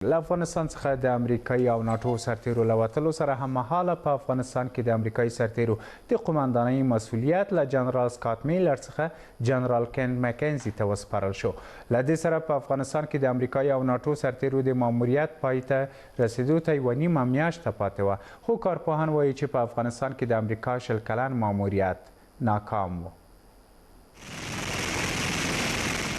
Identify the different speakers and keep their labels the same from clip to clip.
Speaker 1: له افغانستان څخه د امریکایي او ناټو سرتیرو له وتلو سره هممهاله په افغانستان کې د امریکایي سرتیرو د قماندانۍ مسؤلیت له جنرال سکاټ میلر څخه جنرال کین مکنزي ته وسپارل شو. له دې سره په افغانستان کې د امریکایي او ناټو سرتیرو د ماموریت پای ته رسیدو ته یوه نیمه میاشته پاتې وه، خو کارپوهان وایي چې په افغانستان کې د امریکا شل کلن ماموریت ناکام و.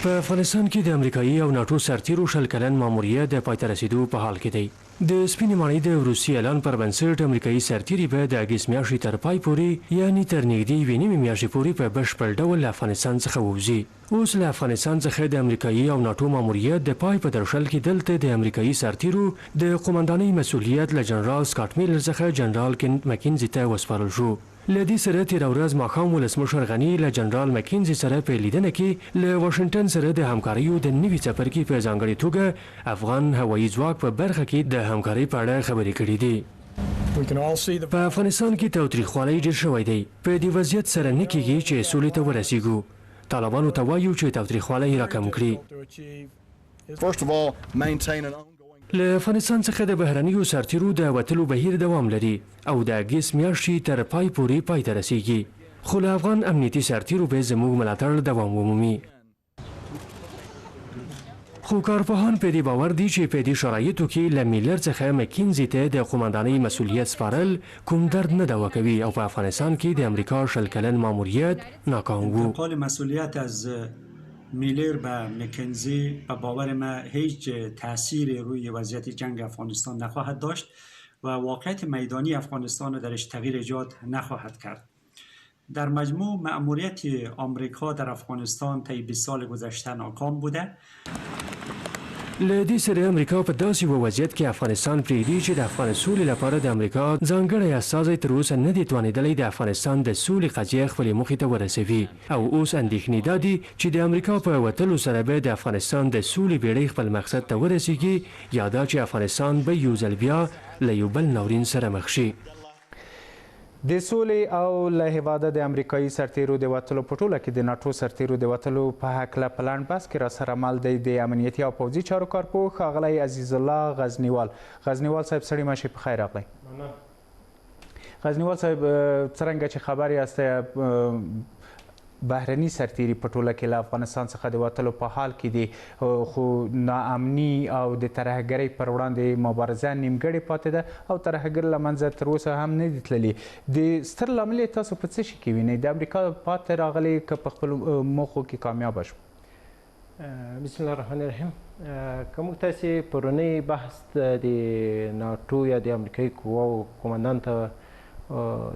Speaker 2: په افغانستان کې د امریکایي او ناټو سرتیرو شل کلن ماموریت د پای ته رسیدو په حال کې دی. د سپینې ماڼۍ د وروستي اعلان پر بنسټ امریکایي سرتیري به د اګست میاشتې تر پای پورې یعنې تر نږدې یوې نیمې میاشتې پورې په بشپړ ډول له افغانستان څخه ووځي. اوس له افغانستان څخه د امریکایي او ناټو ماموریت د پای په درشل کې دلته د امریکایي سرتیرو د قماندانۍ مسؤلیت له جنرال سکاټ میلر څخه جنرال کین مکنزي ته وسپارل شو. له دې سره تېره ورځ ماښام ولسمشر غني له جنرال مکنزي سره په لیدنه کې له واشنګټن سره د همکاریو د نوي څپرکي په ځانګړې توګه افغان هوایي ځواک په برخه کې د همکارۍ په اړه خبرې کړې دي. په افغانستان کې تاوتریخوالی ډېر شوی دی. په دې وضعیت سره نه کېږي چې سولې ته ورسیږو. طالبانو ته وایو چې تاوتریخوالی راکم کړي. له افغانستان څخه د بهرنیو سرتیرو د وتلو بهیر دوام لري او د اګست میاشتې تر پای پورې پای ته رسیږي، خو له افغان امنیتي سرتیرو به زموږ ملاتړ دوام ومومي. خو کارپوهان په دې باور دي چې په دې شرایطو کې له میلر څخه مکنزي ته د قماندانۍ مسؤلیت سپارل کوم درد نه دوا کوي او په افغانستان کې د امریکا شل کلن ماموریت ناکام و.
Speaker 3: انتقال مسئولیت از میلر به مکنزی به باور من هیچ تأثیری روی وضعیت جنگ افغانستان نخواهد داشت و واقعیت میدانی افغانستان را درش تغییر ایجاد نخواهد کرد. در مجموع مأموریت آمریکا در افغانستان طی 20 سال گذشته ناکام بوده.
Speaker 2: له دې سره امریکا په داسې یوه وضعیت کې افغانستان پرېږدي چې د افغان سولې لپاره د امریکا ځانګړی استازی تر اوسه نه دی توانېدلی د افغانستان د سولې قضیه خپلې موخې ته ورسوي او اوس اندېښنې دا دي چې د امریکا په وتلو سره به د افغانستان د سولې بیړۍ خپل مقصد ته ورسیږي یا دا چې افغانستان به یو ځل بیا له یو بل ناورین سره مخ شي.
Speaker 1: د سولې او له هیواده د امریکایي سرتیرو د وتلو په ټوله کې د ناټو سرتیرو د وتلو په هکله په لنډ بحث کې راسره مل دی د امنیتي او پوځي چارو کارپوه ښاغلی عزیز الله غزنیوال. غزنیوال صاحب ستړي مه شئ، په خیر راغلی. غزنیوال صاحب څرنګه چې خبر یاست بهرني سرتیري په ټوله کې له افغانستان څخه د وتلو په حال کې دي، خو ناامني او د ترهګرۍ پر وړاندې مبارزه نیمګړې پاتې ده او ترهګر له منځه تر اوسه هم نه دي تللي. د ستر لامل یې تاسو په څه شي کې وینئ؟ د امریکا پاتې راغلی که په خپلو موخو کې کامیابه شو؟
Speaker 4: بسم الله الرحمن الرحیم. که موږ تاسې پرونی بحث د ناټو یا د امریکایي قواو قمندان ته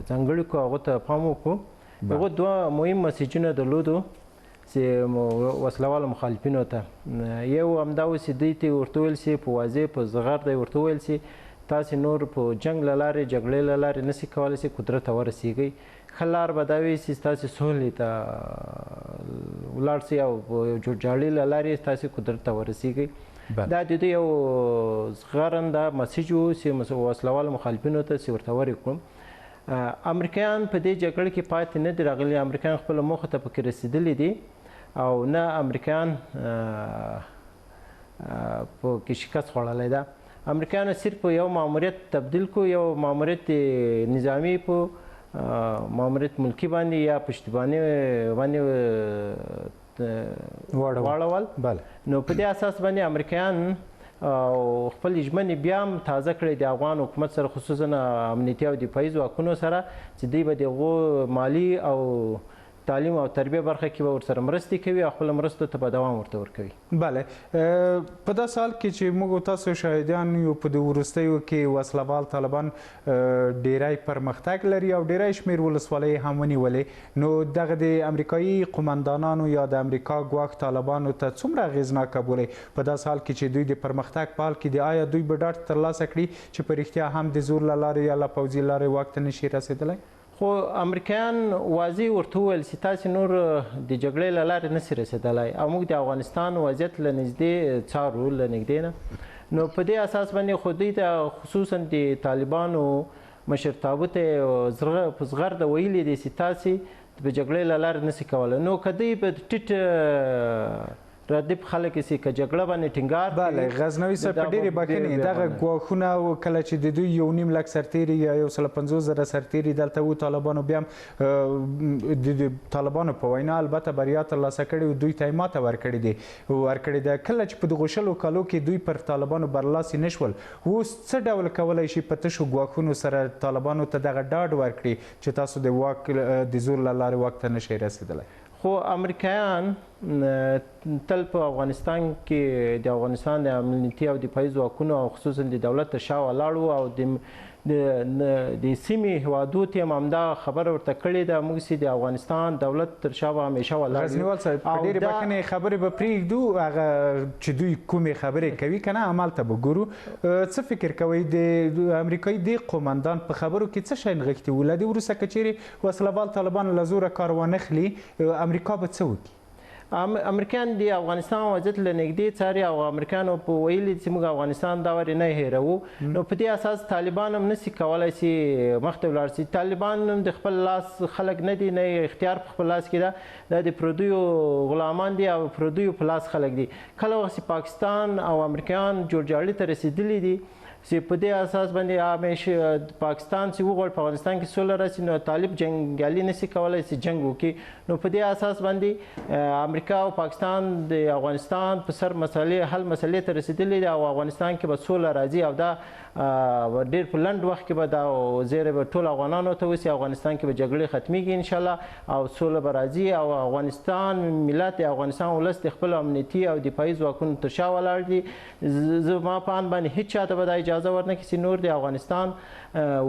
Speaker 4: ځانګړي کړو، هغو ته پام وکړو. هغه دوه مهم مسیجونه درلودو چې وسلوالو مخالفینو ته. یو همدا و چې دوی ته ورته ویل سي په واضح په زغر دی ورته ویل سي تاسې نور په جنګ له لارې جګړې له لارې نسئ کولی سئ قدرت ته ورسیږئ. ښه لار به دا وي چې تاسې سولې ته ولاړ سئ او په جوړجاړي له لارې تاسې قدرت ته ورسیږئ. دا د دوی یو زغرنده مسیج و چې وسلوالو مخالفینو ته چې ورته ورې کړم. امریکایان په دې جګړه کې پاتې نه دي راغلي، امریکایان خپله موخه ته پکې رسېدلي دي او نه امریکایان په کې شکست خوړلی ده. امریکایانو صرف یو ماموریت تبدیل کو، یو ماموریت نظامی په ماموریت ملکی باندې یا پشتیباني باندې واړول. نو په دې اساس باندې امریکایان او خپل ژمنې بیا هم تازه کړې د افغان حکومت سره، خصوصا امنیتي او دفاعي ځواکونو سره چې دوی به د هغو مالي او تعلیم او تربیه برخه کې به ورسره مرستې کوي او خپله مرستو ته به دوام ورته ورکوي.
Speaker 1: بله، په داسې حال کې چې موږ تاسو شاهدان یو په د وروستیو کې وسلوال طالبان ډیری پرمختګ لري او ډیری شمېر ولسوالۍ هم ونیولې، نو دغه د امریکایي قمندانانو یا د امریکا ګواښ طالبانو ته څومره اغېزناکه بولئ په داسې حال کې چې دوی د پرمختګ په حال کې دي؟ آیا دوی به ډاډ ترلاسه کړي چې په رښتیا هم د زور له لارې یا له پوځي لارې واک ته نشي رسېدلی؟
Speaker 4: خو امریکایان واضح ورته وویل چې تاسې نور د جګړې له لارې نسئ رسېدلی او موږ د افغانستان وضعیت له نږدې څارو له نږدې نه. نو په دې اساس باندې خو دوی ته خصوصا د طالبانو مشرتابه ته په زغرده ویلي دي چې تاسې په جګړې له لارې نسئ کولی. نو که دوی په ټیټ ردیف خلک سي که جګړه باندې ټینګار
Speaker 1: بله غزنوي صاحب په ډېرې بخښنې دغه ګواښونه کله چې د دوی 1.5 لک سرتیري یا 150,000 سرتیري دلته وو طالبانو بیا هم د طالبانو په وینا البته بریا ترلاسه کړې دوی ته یې ماته ورکړې ده کله چې په دغو 100 کالو کې دوی پر طالبانو برلاسي نه شول اوس څه ډول کولی شي په تشو ګواښونو سره طالبانو ته دغه ډاډ ورکړي چې تاسو د واک د زور له لارې واک ته نشئ رسېدلی
Speaker 4: خو امریکایان تل په افغانستان کې د افغانستان د امنیتي او دفاعي ځواکونو او خصوصا د دولت تر شا ولاړ وو او د سیمې هیوادو ته هم همدا خبره ورته کړې ده موږ چې د افغانستان دولت تر شا به همیشه ولاړ
Speaker 1: غزنیوال صاحب په ډېرې بخښنې خبرې به پرېږدو هغه چې دوی کومې خبرې کوي که نه عمل ته به ګورو څه فکر کوئ د امریکایي دې قومندان په خبرو کې څه شی نغښتي وو له دې وروسته که چیرې وسلهوال طالبان له زوره کار وانخلي امریکا به څه وکړي
Speaker 4: امریکایان د افغانستان وضعیت له نږدې څاري او امریکایانو په ویلي چې موږ افغانستان دا ورې نه هیروو نو په دې اساس طالبان هم نشي کولی چې مخته ولاړ شي طالبان هم د خپل لاس خلک نه دي نه اختیار په خپل لاس کې ده دا د پردیو غلامان دي او پردیو په لاس خلک دي کله وخت پاکستان او امریکایان جوړجاړي ته رسېدلي دي چې په دې اساس باندې همیشه پاکستان چې وغواړي په افغانستان کې سوله راسي نو طالب جنګیالي نشي کولی چې جنګ وکړي نو په دې اساس باندې امریکا او پاکستان د افغانستان په سر حل مسلې ته رسېدلي دي او افغانستان کې به سوله راځي او دا ډېر په لنډ وخت کې به دا زیری به ټول افغانانو ته وسي افغانستان کې به جګړې ختمیږي انشاءالله او سوله به راځي او افغانستان ملت افغانستان ولس د خپل امنیتي او دفاعي ځواکونو تر شا ولاړ دي زما په اند باندې هیڅ چاته به دا اجازه ورنه کړي چې نور د افغانستان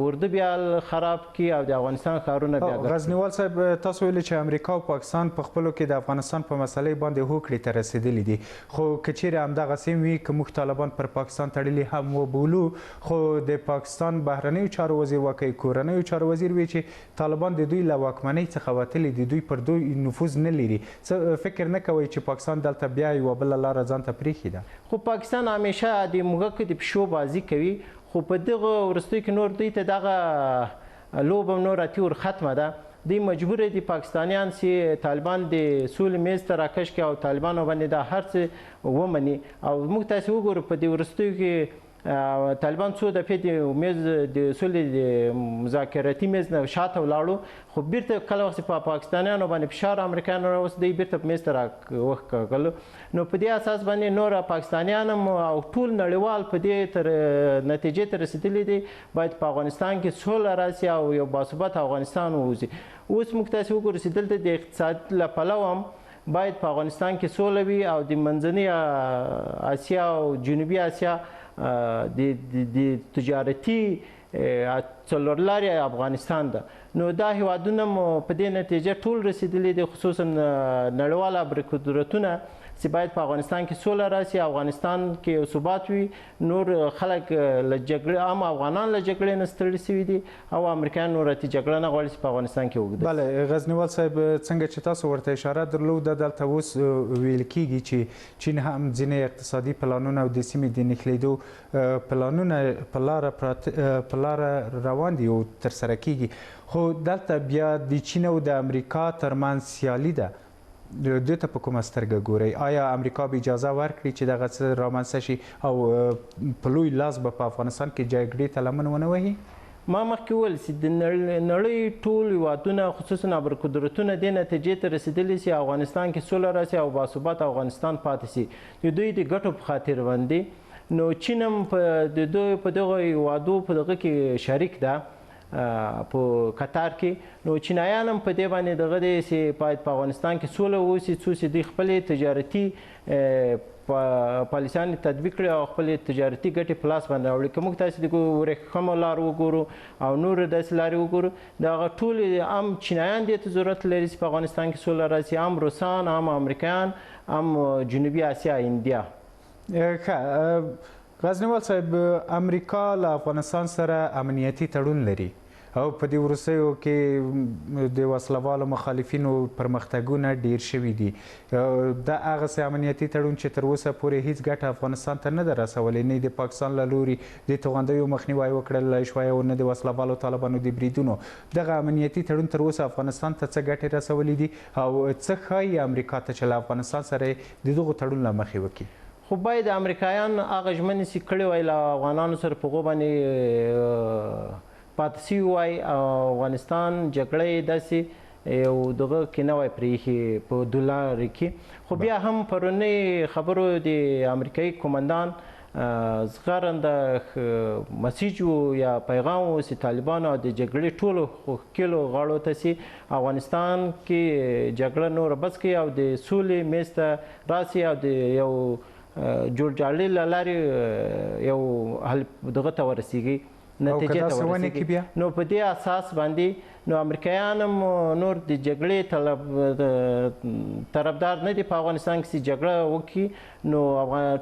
Speaker 4: ورده بیا خراب کړي او د افغانستان ښارونه بیا
Speaker 1: غزنیوال صاحب تاسو ویلي چې امریکا او پاکستان په خپلو کې د افغانستان په مسلې باندې هوکړې ته رسېدلي دي خو که چیرې همدغسې وي که موږ طالبان پر پاکستان تړلي هم وبولو خو د پاکستان بهرنیو چارو وزیر واقعي کورنیو چارو وزیر وی چې طالبان د دوی له واکمنۍ څخه وتلي دي دوی پر دوی نفوذ نه لري څه فکر نه کوئ چې پاکستان دلته بیا یوه بله لاره ځان ته پرېښي ده
Speaker 4: خو پاکستان همیشه د موږک د پښو بازي کوي خو په دغه وروستیو کې نور دوی ته دغه لوبه نور اتي ور ختمه ده دوی مجبور دي پاکستانیان چې طالبان د سولې میز ته راکش کړي او طالبانو باندې دا هر څه ومني او موږ تاسو وګورو په دې وروستیو کې طالبان څو دفعې د میز د سولې د مذاکراتي میز نه شاته ولاړو خو بیرته کله وخت په پاکستانیانو باندې فشار امریکایانو راوست دی بیرته په میز ته راوښکلو نو په دې اساس باندې نور پاکستانیان او ټول نړیوال په دې تر نتیجې ته رسېدلي دي باید په افغانستان کې سوله راسي او یو باثباته افغانستان ووځي اوس موږ تاسو وګورو چې دلته د اقتصاد له پلوه هم باید په افغانستان کې سوله وي او د منځنۍ اسیا او جنوبي اسیا د تجارتي څلورلارې افغانستان ده نو دا هیوادونه په دې نتیجه ټول رسېدلي دي خصوصا نړیوال ابرقدرتونه چې باید په افغانستان کې سوله راسي افغانستان کې یو ثبات وي نور خلک له جګړې عام افغانان له جګړې نه ستړي شوي دي او امریکایان نور اتي جګړه نه غواړي چې په افغانستان کې وګرځي
Speaker 1: بله غزنیوال صاحب څنګه چې تاسو ورته اشاره درلوده دلته اوس ویل کېږي چې چین هم ځینې اقتصادي پلانونه او د سیمې د نښلېدو پلانونه په لاره روان دي او ترسره کېږي خو دلته بیا د چین او د امریکا ترمنځ سیالي ده دې ته په کومه سترګه ګورئ آیا امریکا به اجازه ورکړي چې دغه څه رامنځته شي او په لوی لاس به په افغانستان کې جګړې ته لمن ونه وهي
Speaker 4: ما مخکې وویل چې د نړۍ ټول هیوادونه خصوصا ابرقدرتونه دې نتیجې ته رسېدلي چې افغانستان کې سوله راسي او باثباته افغانستان پاتې شي د دوی د ګټو په خاطر باندې نو چین هم د دوی په دغه هیوادو په دغه کې شریک ده په قطر کې نو چینایان هم په دې باندې دغه دی چې باید په افغانستان کې سوله ووسي څو چې دوی خپلې تجارتي پالیسیانې تطبیق کړي او خپلې تجارتي ګټې په لاس باندې راوړي که موږ تاسې د ورېښمو لار وګورو او نورې داسې لارې وګورو د هغه ټولې هم چینایان دې ته ضرورت لري چې په افغانستان کې سوله راسي هم روسان هم امریکایان هم جنوبي اسیا انډیا
Speaker 1: غزنیوال صاحب امریکا له افغانستان سره امنیتي تړون لري او په دې وروستیو کې د وسلوالو مخالفینو پرمختګونه ډیر شوي دي. دا هغسې امنیتي تړون چې تر اوسه پورې هیڅ ګټه افغانستان ته نه ده رسولی، نه د پاکستان له لوري د توغندیو مخنیوی وکړلی شوی او نه د وسلوالو طالبانو د بریدونو. دغه امنیتي تړون تر اوسه افغانستان ته څه ګټې رسولي دي او څه ښایي امریکا ته چې له افغانستان سره د دغو تړون له مخې وکړي؟
Speaker 4: خو باید امریکایان هغه ژمنې چې کړې وای له افغانانو سره په هغو باندې پاتې سوي وای او افغانستان جګړه یې داسې یو دغه کې نه وای پرېښي په دولارو کې. خو بیا هم پرونی خبرو د امریکایي قومندان زغرنده مسیج و یا پیغام و چې طالبان او د جګړې ټولو ښکېلو غاړو ته چې افغانستان کې جګړه نوره بس کړي او د سولې میز ته راسي او د یو جوړجاړي له لارې یو حل دغه ته ورسیږي، نتیجې ته ورسیږي. نو په دې اساس باندې نو امریکایان هم نور د جګړې طرفدار نه دي په افغانستان کې چې جګړه وکړي. نو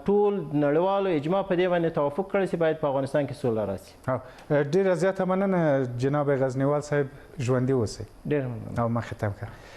Speaker 4: ټول نړیوالو اجماع په دې باندې توافق کړی چې باید په افغانستان کې سوله راسي.
Speaker 1: ډېره زیاته مننه جناب غزنیوال صاحب، ژوندي اوسئ.
Speaker 4: ډېر مننه
Speaker 1: او مخې ته